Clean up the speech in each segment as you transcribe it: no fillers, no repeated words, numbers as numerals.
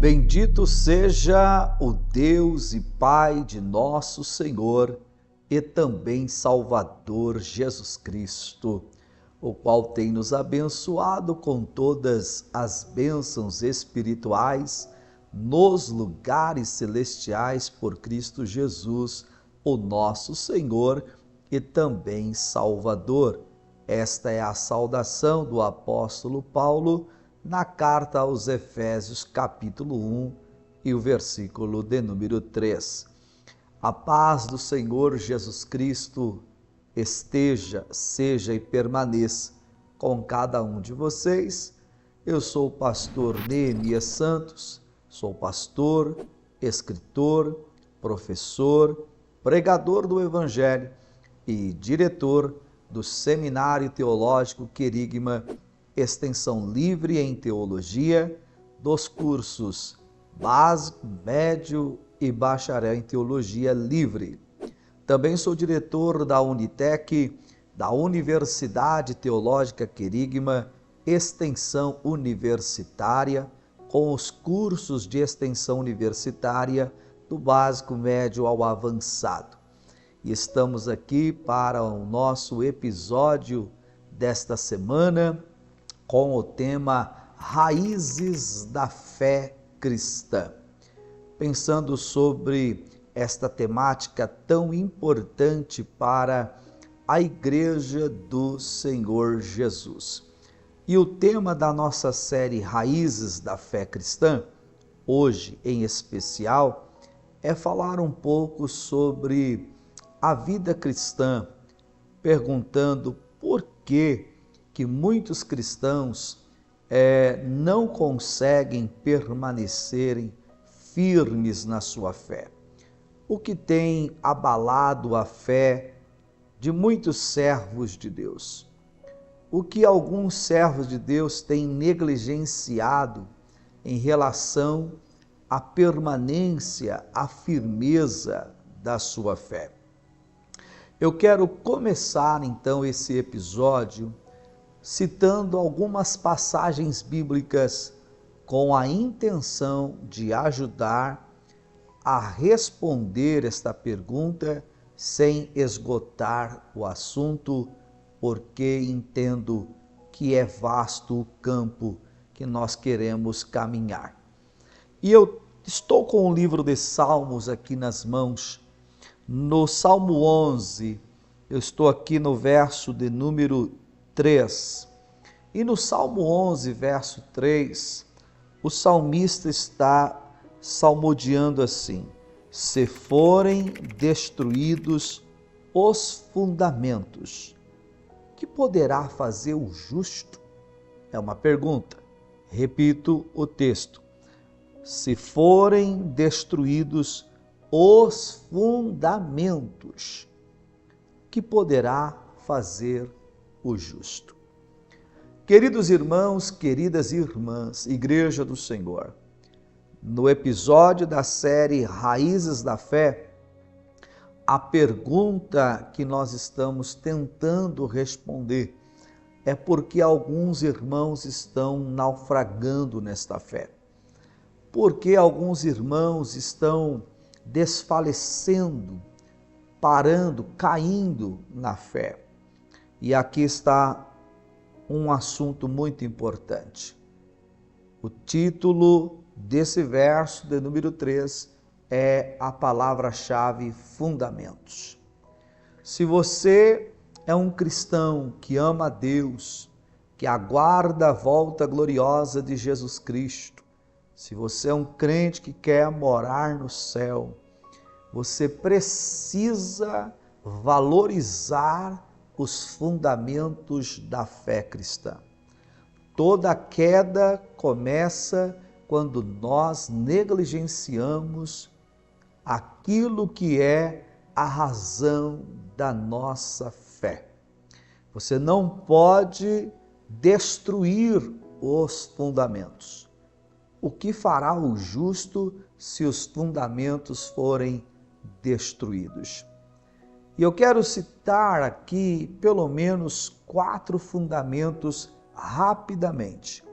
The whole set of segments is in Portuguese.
Bendito seja o Deus e Pai de nosso Senhor e também Salvador Jesus Cristo, o qual tem nos abençoado com todas as bênçãos espirituais nos lugares celestiais por Cristo Jesus, o nosso Senhor e também Salvador. Esta é a saudação do apóstolo Paulo na carta aos Efésios, capítulo 1 e o versículo de número 3. A paz do Senhor Jesus Cristo esteja, seja e permaneça com cada um de vocês. Eu sou o pastor Neemias Santos, sou pastor, escritor, professor, pregador do Evangelho e diretor do Seminário Teológico Querigma, Extensão Livre em Teologia, dos cursos Básico, Médio e Bacharel em Teologia Livre. Também sou diretor da Unitec, da Universidade Teológica Querigma, Extensão Universitária, com os cursos de extensão universitária do básico, médio ao avançado. E estamos aqui para o nosso episódio desta semana com o tema Raízes da Fé Cristã. Pensando sobre esta temática tão importante para a Igreja do Senhor Jesus. E o tema da nossa série Raízes da Fé Cristã, hoje em especial, é falar um pouco sobre a vida cristã, perguntando por que muitos cristãos não conseguem permanecerem firmes na sua fé. O que tem abalado a fé de muitos servos de Deus? O que alguns servos de Deus têm negligenciado em relação à permanência, à firmeza da sua fé? Eu quero começar então esse episódio citando algumas passagens bíblicas com a intenção de ajudar a responder esta pergunta sem esgotar o assunto, porque entendo que é vasto o campo que nós queremos caminhar. E eu estou com o livro de Salmos aqui nas mãos. No Salmo 11, eu estou aqui no verso de número 3. E no Salmo 11, verso 3, o salmista está salmodiando assim: se forem destruídos os fundamentos, que poderá fazer o justo? É uma pergunta. Repito o texto: se forem destruídos os fundamentos, que poderá fazer o justo? Queridos irmãos, queridas irmãs, Igreja do Senhor, no episódio da série Raízes da Fé, a pergunta que nós estamos tentando responder é porque alguns irmãos estão naufragando nesta fé. Porque alguns irmãos estão desfalecendo, parando, caindo na fé. E aqui está um assunto muito importante. O título desse verso de número 3 é a palavra-chave fundamentos. Se você é um cristão que ama a Deus, que aguarda a volta gloriosa de Jesus Cristo, se você é um crente que quer morar no céu, você precisa valorizar os fundamentos da fé cristã. Toda queda começa quando nós negligenciamos aquilo que é a razão da nossa fé. Você não pode destruir os fundamentos. O que fará o justo se os fundamentos forem destruídos? E eu quero citar aqui pelo menos 4 fundamentos rapidamente.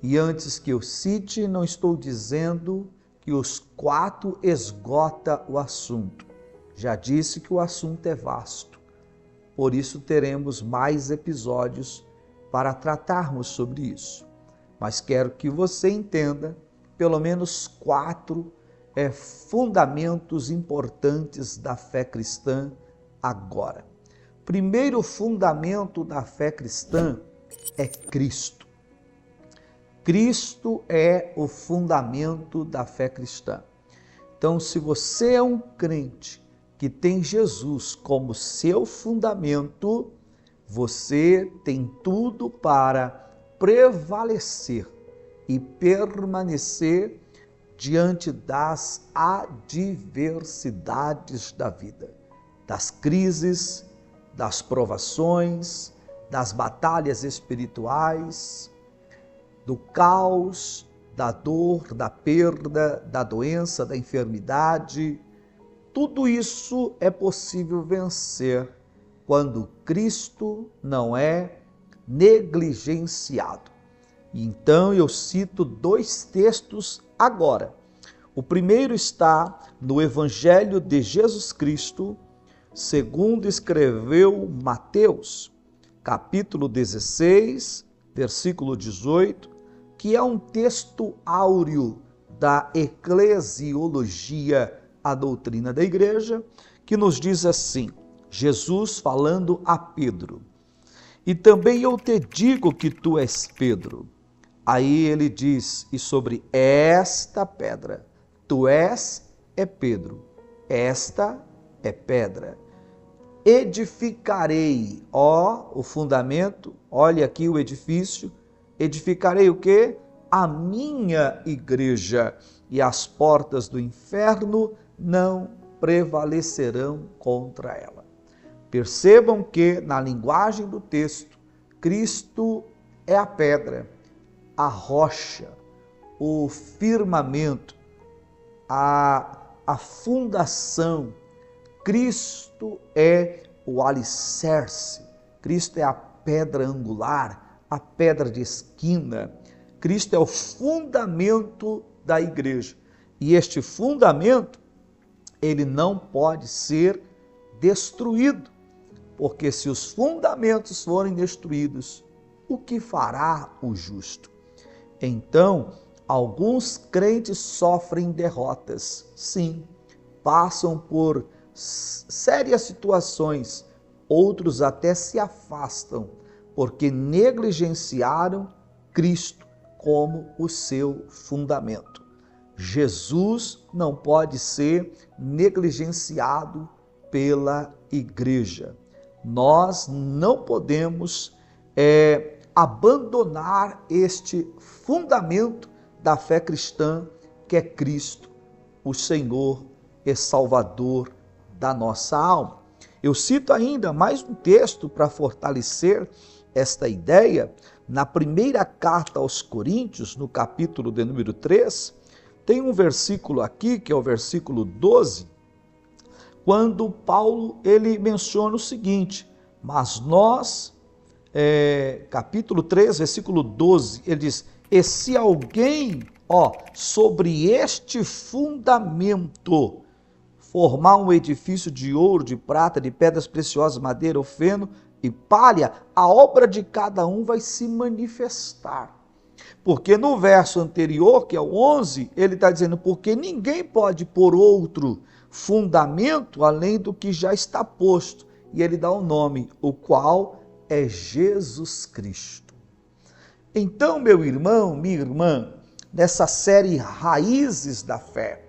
E antes que eu cite, não estou dizendo que os 4 esgota o assunto. Já disse que o assunto é vasto. Por isso teremos mais episódios para tratarmos sobre isso. Mas quero que você entenda pelo menos 4 fundamentos importantes da fé cristã agora. Primeiro fundamento da fé cristã é Cristo. Cristo é o fundamento da fé cristã. Então, se você é um crente que tem Jesus como seu fundamento, você tem tudo para prevalecer e permanecer diante das adversidades da vida, das crises, das provações, das batalhas espirituais, do caos, da dor, da perda, da doença, da enfermidade. Tudo isso é possível vencer quando Cristo não é negligenciado. Então eu cito 2 textos agora. O primeiro está no Evangelho de Jesus Cristo, segundo escreveu Mateus, capítulo 16, versículo 18, que é um texto áureo da eclesiologia, a doutrina da igreja, que nos diz assim, Jesus falando a Pedro, e também eu te digo que tu és Pedro. Aí ele diz, e sobre esta pedra, tu és é Pedro, esta é pedra. Edificarei, o fundamento, olha aqui o edifício, edificarei o quê? A minha igreja, e as portas do inferno não prevalecerão contra ela. Percebam que, na linguagem do texto, Cristo é a pedra, a rocha, o firmamento, a fundação. Cristo é o alicerce, Cristo é a pedra angular, a pedra de esquina. Cristo é o fundamento da igreja. E este fundamento, ele não pode ser destruído, porque se os fundamentos forem destruídos, o que fará o justo? Então, alguns crentes sofrem derrotas, sim, passam por sérias situações, outros até se afastam, porque negligenciaram Cristo como o seu fundamento. Jesus não pode ser negligenciado pela igreja. Nós não podemos abandonar este fundamento da fé cristã, que é Cristo, o Senhor e Salvador da nossa alma. Eu cito ainda mais um texto para fortalecer esta ideia. Na primeira carta aos Coríntios, no capítulo de número 3, tem um versículo aqui, que é o versículo 12, quando Paulo ele menciona o seguinte, mas nós, capítulo 3, versículo 12, ele diz, e se alguém, sobre este fundamento, formar um edifício de ouro, de prata, de pedras preciosas, madeira, ou feno e palha, a obra de cada um vai se manifestar. Porque no verso anterior, que é o 11, ele está dizendo, porque ninguém pode pôr outro fundamento além do que já está posto. E ele dá um nome, o qual é Jesus Cristo. Então, meu irmão, minha irmã, nessa série Raízes da Fé,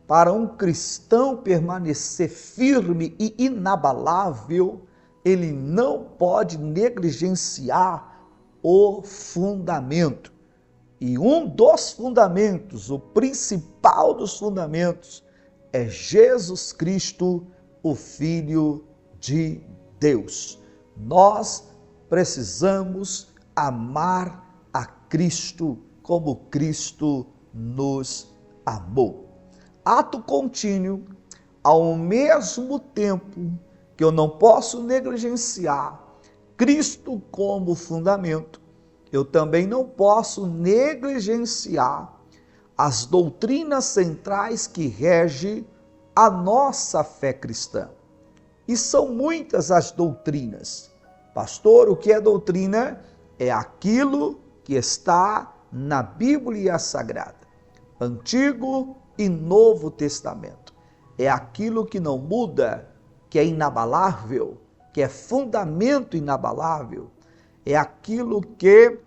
para um cristão permanecer firme e inabalável, ele não pode negligenciar o fundamento. E um dos fundamentos, o principal dos fundamentos, é Jesus Cristo, o Filho de Deus. Nós precisamos amar a Cristo como Cristo nos amou. Ato contínuo, ao mesmo tempo que eu não posso negligenciar Cristo como fundamento, eu também não posso negligenciar as doutrinas centrais que regem a nossa fé cristã. E são muitas as doutrinas. Pastor, o que é doutrina? É aquilo que está na Bíblia Sagrada, Antigo e Novo Testamento. É aquilo que não muda, que é inabalável, que é fundamento inabalável. É aquilo que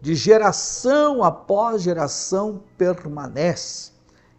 de geração após geração permanece.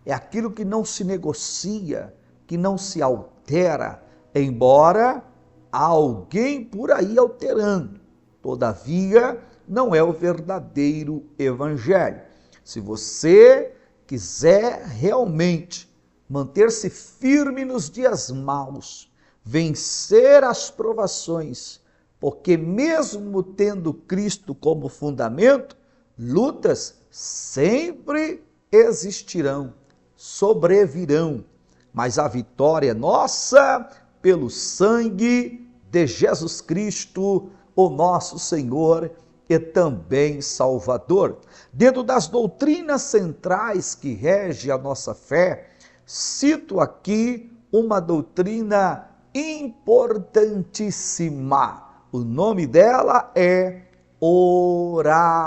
É aquilo que não se negocia, que não se altera, embora há alguém por aí alterando. Todavia, não é o verdadeiro evangelho. Se você quiser realmente manter-se firme nos dias maus, vencer as provações, porque mesmo tendo Cristo como fundamento, lutas sempre existirão, sobrevirão, mas a vitória é nossa pelo sangue de Jesus Cristo, o nosso Senhor e também Salvador. Dentro das doutrinas centrais que regem a nossa fé, cito aqui uma doutrina importantíssima. O nome dela é oração.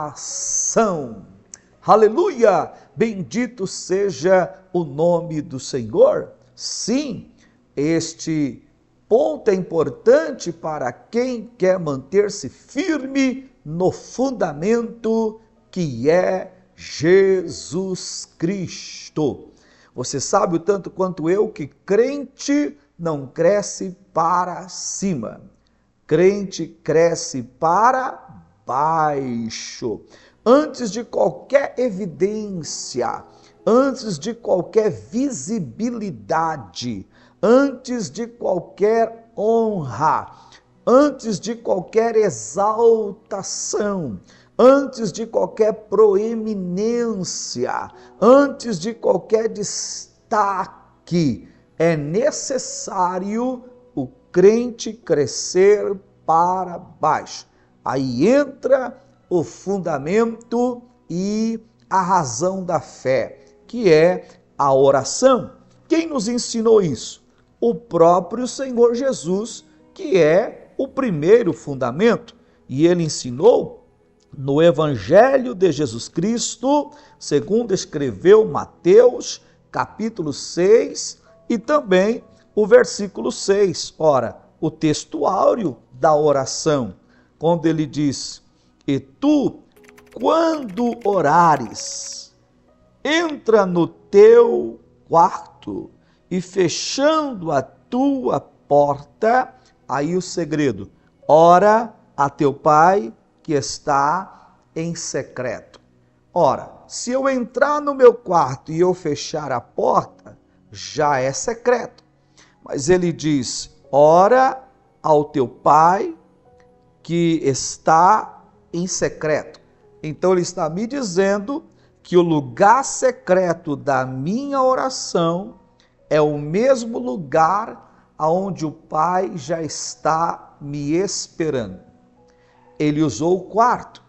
Aleluia! Bendito seja o nome do Senhor. Sim, este ponto é importante para quem quer manter-se firme no fundamento que é Jesus Cristo. Você sabe o tanto quanto eu que crente não cresce para cima. Crente cresce para baixo. Antes de qualquer evidência, antes de qualquer visibilidade, antes de qualquer honra, antes de qualquer exaltação, antes de qualquer proeminência, antes de qualquer destaque, é necessário o crente crescer para baixo. Aí entra o fundamento e a razão da fé, que é a oração. Quem nos ensinou isso? O próprio Senhor Jesus, que é o primeiro fundamento. E ele ensinou no Evangelho de Jesus Cristo, segundo escreveu Mateus, capítulo 6, e também o versículo 6. Ora, o texto áureo da oração, quando ele diz: e tu, quando orares, entra no teu quarto e fechando a tua porta, aí o segredo, ora a teu pai que está em secreto. Ora, se eu entrar no meu quarto e eu fechar a porta, já é secreto. Mas ele diz, ora ao teu pai que está em secreto. Então ele está me dizendo que o lugar secreto da minha oração é o mesmo lugar aonde o Pai já está me esperando. Ele usou o quarto,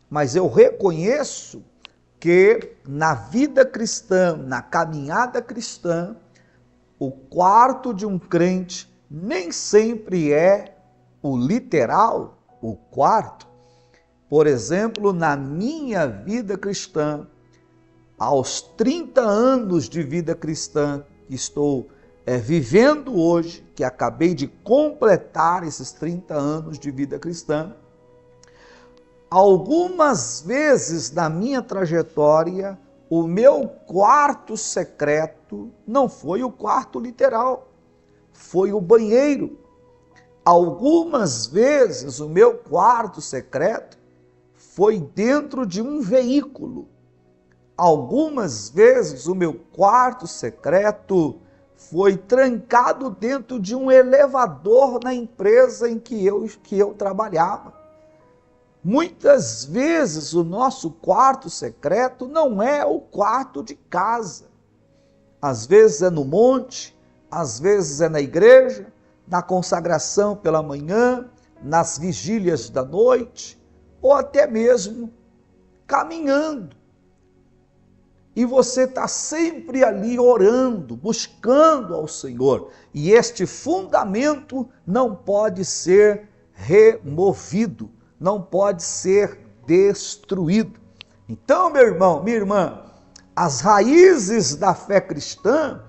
mas eu reconheço que na vida cristã, na caminhada cristã, o quarto de um crente nem sempre é o literal, o quarto. Por exemplo, na minha vida cristã, aos 30 anos de vida cristã que estou vivendo hoje, que acabei de completar esses 30 anos de vida cristã, algumas vezes na minha trajetória, o meu quarto secreto não foi o quarto literal, foi o banheiro. Algumas vezes o meu quarto secreto foi dentro de um veículo. Algumas vezes o meu quarto secreto foi trancado dentro de um elevador na empresa em que eu trabalhava. Muitas vezes o nosso quarto secreto não é o quarto de casa. Às vezes é no monte, às vezes é na igreja, na consagração pela manhã, nas vigílias da noite, ou até mesmo caminhando. E você está sempre ali orando, buscando ao Senhor. E este fundamento não pode ser removido, não pode ser destruído. Então, meu irmão, minha irmã, as raízes da fé cristã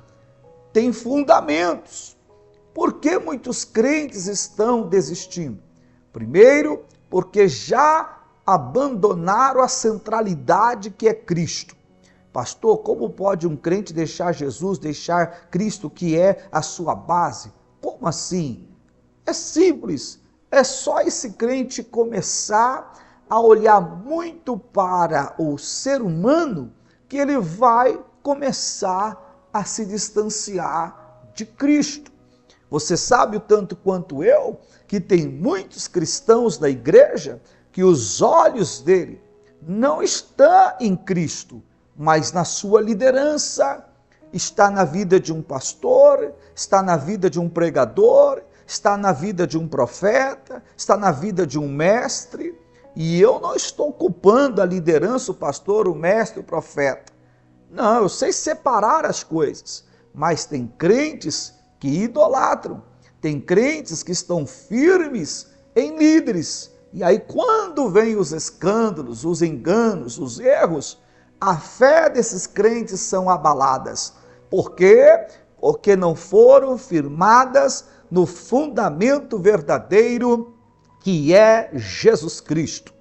têm fundamentos. Por que muitos crentes estão desistindo? Primeiro, porque já abandonaram a centralidade que é Cristo. Pastor, como pode um crente deixar Jesus, deixar Cristo, que é a sua base? Como assim? É simples, é só esse crente começar a olhar muito para o ser humano que ele vai começar a se distanciar de Cristo. Você sabe o tanto quanto eu que tem muitos cristãos da igreja que os olhos dele não estão em Cristo, mas na sua liderança, está na vida de um pastor, está na vida de um pregador, está na vida de um profeta, está na vida de um mestre. E eu não estou culpando a liderança, o pastor, o mestre, o profeta. Não, eu sei separar as coisas, mas tem crentes que idolatram, tem crentes que estão firmes em líderes. E aí quando vem os escândalos, os enganos, os erros, a fé desses crentes são abaladas. Por quê? Porque não foram firmadas no fundamento verdadeiro que é Jesus Cristo.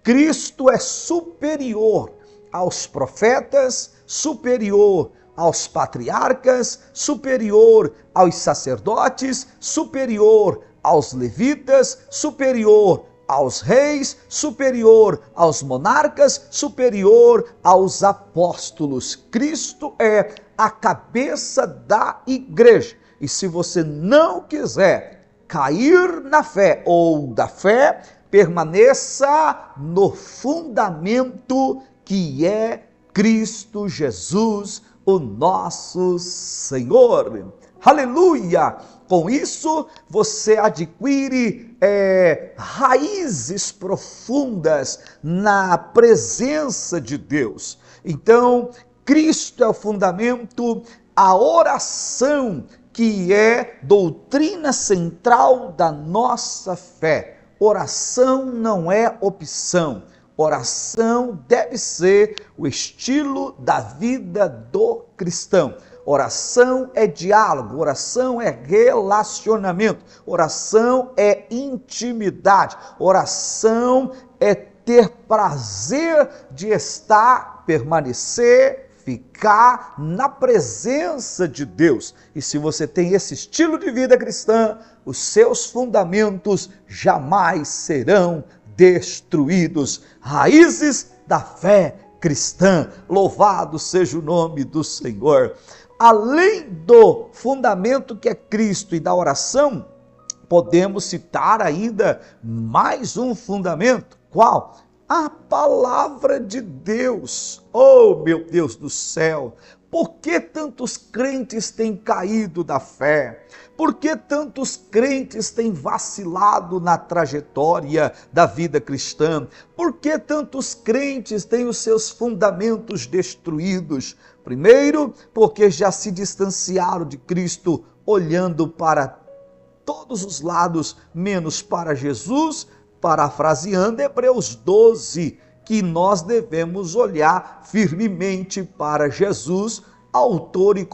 Cristo é superior aos profetas, superior aos patriarcas, superior aos sacerdotes, superior aos levitas, superior aos reis, superior aos monarcas, superior aos apóstolos. Cristo é a cabeça da igreja. E se você não quiser cair na fé ou da fé, permaneça no fundamento que é Cristo Jesus, o nosso Senhor. Aleluia! Com isso, você adquire raízes profundas na presença de Deus. Então, Cristo é o fundamento, a oração, que é doutrina central da nossa fé. Oração não é opção. Oração deve ser o estilo da vida do cristão. Oração é diálogo, oração é relacionamento, oração é intimidade, oração é ter prazer de estar, permanecer, ficar na presença de Deus. E se você tem esse estilo de vida cristã, os seus fundamentos jamais serão destruídos. Raízes da fé cristã, louvado seja o nome do Senhor. Além do fundamento que é Cristo e da oração, podemos citar ainda mais um fundamento. Qual? A palavra de Deus. Oh, meu Deus do céu! Por que tantos crentes têm caído da fé? Por que tantos crentes têm vacilado na trajetória da vida cristã? Por que tantos crentes têm os seus fundamentos destruídos? Primeiro, porque já se distanciaram de Cristo, olhando para todos os lados, menos para Jesus, parafraseando Hebreus 12, que nós devemos olhar firmemente para Jesus, autor e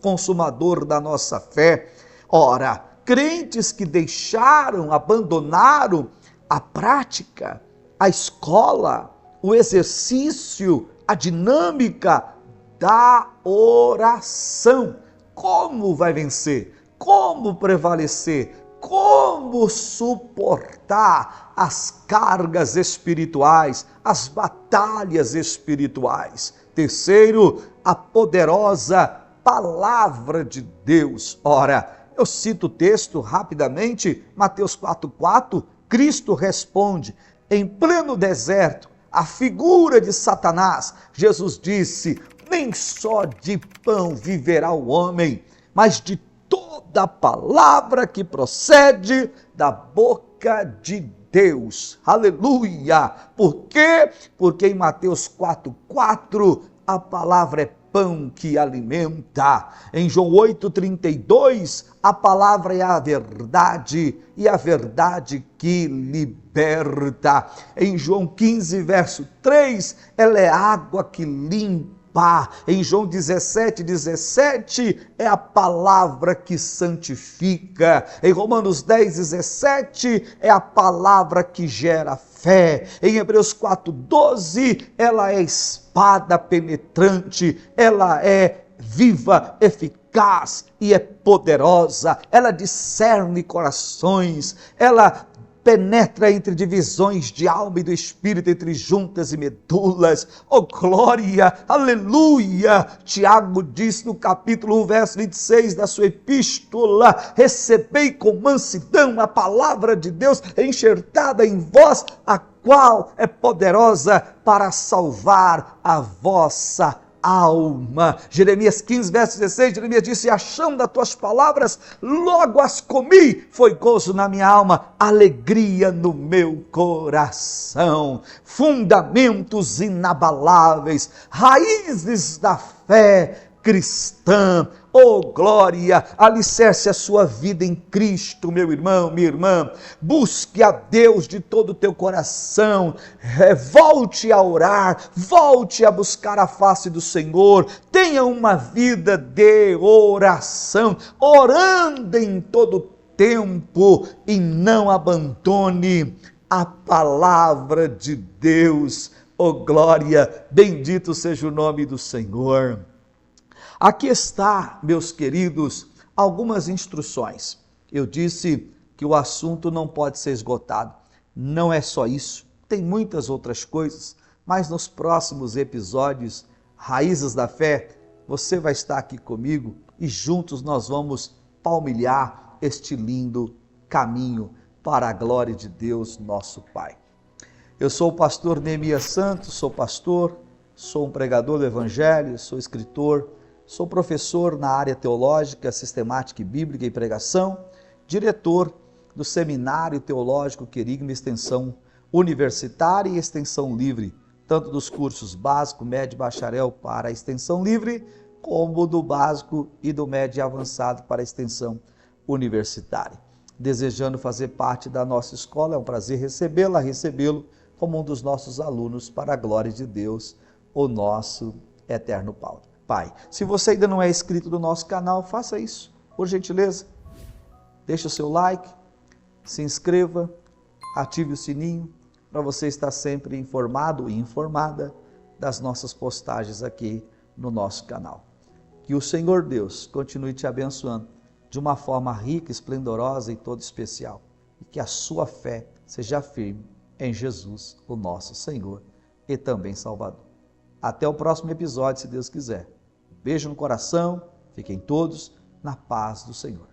consumador da nossa fé. Ora, crentes que deixaram, abandonaram a prática, a escola, o exercício, a dinâmica da oração. Como vai vencer? Como prevalecer? Como suportar as cargas espirituais, as batalhas espirituais? Terceiro, a poderosa palavra de Deus. Ora, eu cito o texto rapidamente, Mateus 4,4, Cristo responde, em pleno deserto, a figura de Satanás, Jesus disse, nem só de pão viverá o homem, mas de toda a palavra que procede da boca de Deus. Aleluia! Por quê? Porque em Mateus 4:4 a palavra é pão que alimenta. Em João 8:32 a palavra é a verdade e a verdade que liberta. Em João 15:3 ela é água que limpa. Em João 17:17 é a palavra que santifica. Em Romanos 10:17 é a palavra que gera fé. Em Hebreus 4:12 ela é espada penetrante, ela é viva, eficaz e é poderosa. Ela discerne corações, ela penetra entre divisões de alma e do espírito, entre juntas e medulas. Oh glória, aleluia! Tiago diz no capítulo 1, verso 26 da sua epístola: recebei com mansidão a palavra de Deus enxertada em vós, a qual é poderosa para salvar a vossa alma. Jeremias 15, verso 16, Jeremias disse: achando das tuas palavras, logo as comi, foi gozo na minha alma, alegria no meu coração. Fundamentos inabaláveis, raízes da fé cristã. Oh glória, alicerce a sua vida em Cristo, meu irmão, minha irmã. Busque a Deus de todo o teu coração, volte a orar, volte a buscar a face do Senhor, tenha uma vida de oração, orando em todo tempo, e não abandone a palavra de Deus. Oh glória, bendito seja o nome do Senhor. Aqui está, meus queridos, algumas instruções. Eu disse que o assunto não pode ser esgotado. Não é só isso, tem muitas outras coisas, mas nos próximos episódios, Raízes da Fé, você vai estar aqui comigo e juntos nós vamos palmilhar este lindo caminho para a glória de Deus, nosso Pai. Eu sou o pastor Neemias Santos, sou pastor, sou um pregador do Evangelho, sou escritor, sou professor na área teológica, sistemática e bíblica e pregação, diretor do Seminário Teológico Querigma Extensão Universitária e Extensão Livre, tanto dos cursos básico, médio e bacharel para a Extensão Livre, como do básico e do médio e avançado para a Extensão Universitária. Desejando fazer parte da nossa escola, é um prazer recebê-lo como um dos nossos alunos para a glória de Deus, o nosso eterno Pai. Se você ainda não é inscrito no nosso canal, faça isso, por gentileza. Deixe o seu like, se inscreva, ative o sininho, para você estar sempre informado e informada das nossas postagens aqui no nosso canal. Que o Senhor Deus continue te abençoando de uma forma rica, esplendorosa e toda especial. E que a sua fé seja firme em Jesus, o nosso Senhor e também Salvador. Até o próximo episódio, se Deus quiser. Beijo no coração, fiquem todos na paz do Senhor.